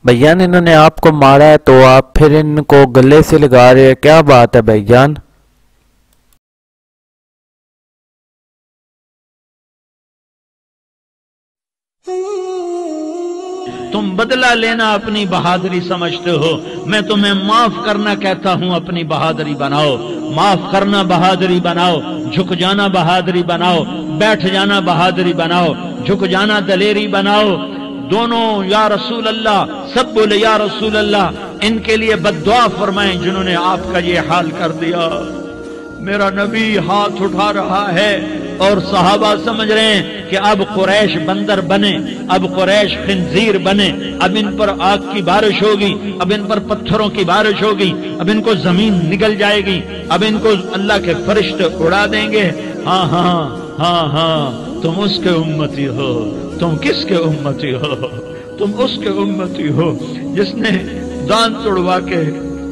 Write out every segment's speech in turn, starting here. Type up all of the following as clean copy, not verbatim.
بھائی جان انہوں نے آپ کو مارا ہے تو آپ پھر ان کو گلے سے لگا رہے ہیں، کیا بات ہے بھائی جان؟ تم بدلہ لینا اپنی بہادری سمجھتے ہو، میں تمہیں معاف کرنا کہتا ہوں اپنی بہادری بناؤ۔ معاف کرنا بہادری بناؤ، جھک جانا بہادری بناؤ، بیٹھ جانا بہادری بناؤ، جھک جانا دلیری بناؤ۔ دونوں یا رسول اللہ، سب بولے یا رسول اللہ۔ ان کے لیے بد دعا فرمائیں جنہوں نے آپ کا یہ حال کر دیا۔ میرا نبی ہاتھ اٹھا رہا ہے اور صحابہ سمجھ رہے ہیں کہ اب قریش بندر بنے، اب قریش خنزیر بنے، اب ان پر آگ کی بارش ہوگی، اب ان پر پتھروں کی بارش ہوگی، اب ان کو زمین نگل جائے گی، اب ان کو اللہ کے فرشتے اڑا دیں گے۔ ہاں ہاں ہاں ہاں، تم اس کے امتی ہو۔ تم کس کے امتی ہو؟ تم اس کے امتی ہو جس نے دان توڑوا کے،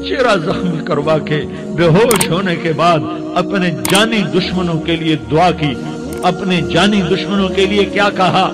چہرہ زخمی کروا کے، بے ہوش ہونے کے بعد اپنے جانی دشمنوں کے لیے دعا کی، اپنے جانی دشمنوں کے لیے کیا کہا؟